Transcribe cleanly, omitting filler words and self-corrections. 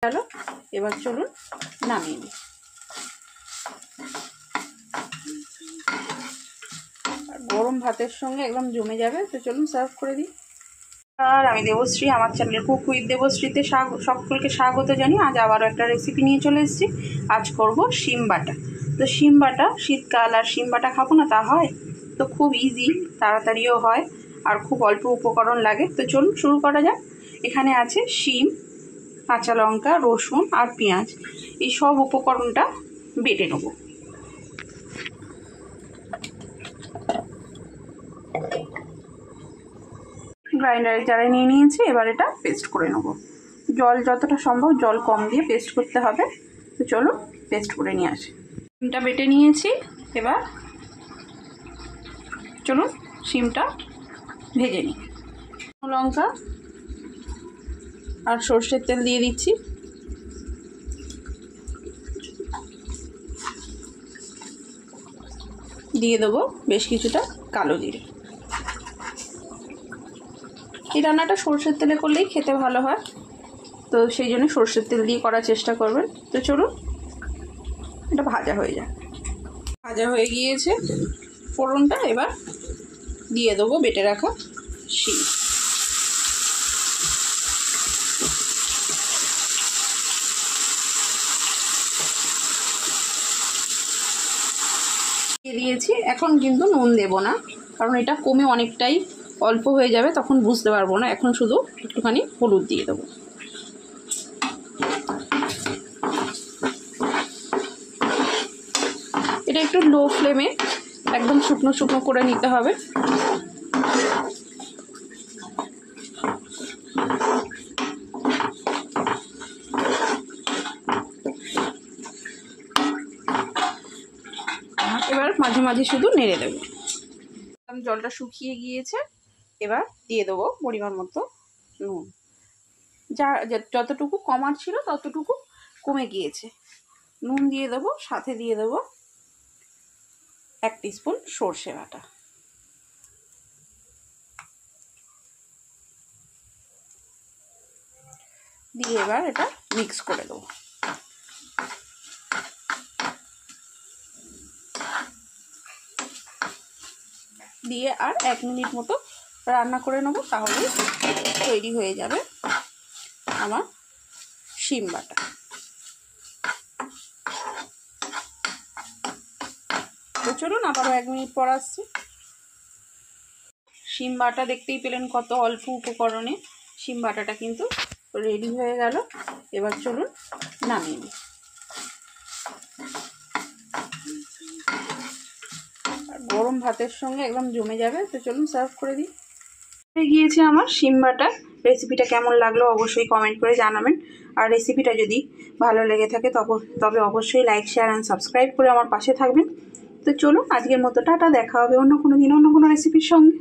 গেল, এবার চলুন নামিয়ে নিই। আর গরম ভাতের সঙ্গে একদম জমে যাবে। তো চলুন সার্ভ করে দিই। আর আমি দেবশ্রী, আমার চ্যানেল কুক উইথ দেবশ্রীতে সকলকে স্বাগত জানি। আজ আবারও একটা রেসিপি নিয়ে চলে এসেছি। আজ করব শিম বাটা। তো শিম বাটা, শীতকাল আর শিম বাটা খাবো না তা হয়? তো খুব ইজি, তাড়াতাড়িও হয় আর খুব অল্প উপকরণ লাগে। তো চলুন শুরু করা যাক। এখানে আছে শিম, কাঁচা লঙ্কা, রসুন আর পেঁয়াজ। এই সব উপকরণটা বেটে নেব। গ্রাইন্ডারে জারে নিয়ে নিয়েছি, এবার এটা পেস্ট করে নেব। জল যতটা সম্ভব জল কম দিয়ে পেস্ট করতে হবে। তো চলো পেস্ট করে নিয়ে আসি। শিমটা বেটে নিয়েছি, এবার চলুন শিমটা ভেজে নিই। লঙ্কা আর সর্ষের তেল দিয়ে দিচ্ছি। দিয়ে দেবো বেশ কিছুটা কালো জিরে। এই রান্নাটা সর্ষের তেলে করলেই খেতে ভালো হয়, তো সেই জন্য সর্ষের তেল দিয়ে করার চেষ্টা করবেন। তো চলুন এটা ভাজা হয়ে যায়। ভাজা হয়ে গিয়েছে ফোড়নটা, এবার দিয়ে দেবো বেটে রাখা শিম। দিয়ে দিয়েছি। এখন কিন্তু নুন দেব না, কারণ এটা কমে অনেকটাই অল্প হয়ে যাবে, তখন বুঝতে পারবো না। এখন শুধু একটুখানি হলুদ দিয়ে দেবো। এটা একটু লো ফ্লেমে একদম শুকনো শুকনো করে নিতে হবে। এবার মাঝে মাঝে শুধু নেড়ে দেবো। জলটা শুকিয়ে গিয়েছে, এবার দিয়ে দেবো পরিমাণ মতো নুন। যতটুকু কমার ছিল ততটুকু কমে গিয়েছে। নুন দিয়ে দেবো, সাথে দিয়ে দেবো 1 টিস্পুন সর্ষে বাটা। দিয়ে এবার এটা মিক্স করে দেবো। দিয়ে আর 1 মিনিট মতো রান্না করে নেবো, তাহলে তৈরি হয়ে যাবে আমার শিম বাটা। তো চলুন আবারও 1 মিনিট পর আসছি। শিম বাটা দেখতেই পেলেন কত অল্প উপকরণে শিম বাটাটা কিন্তু রেডি হয়ে গেল। এবার চলুন নামিয়ে নিই। আর গরম ভাতের সঙ্গে একদম জমে যাবে। তো চলুন সার্ভ করে দিই। হয়ে গিয়েছে আমার শিম বাটা। রেসিপিটা কেমন লাগলো অবশ্যই কমেন্ট করে জানাবেন। আর রেসিপিটা যদি ভালো লেগে থাকে তবে অবশ্যই লাইক, শেয়ার অ্যান্ড সাবস্ক্রাইব করে আমার পাশে থাকবেন। তো চলুন আজকের মতো টাটা, দেখা হবে অন্য কোনো দিন অন্য কোনো রেসিপির সঙ্গে।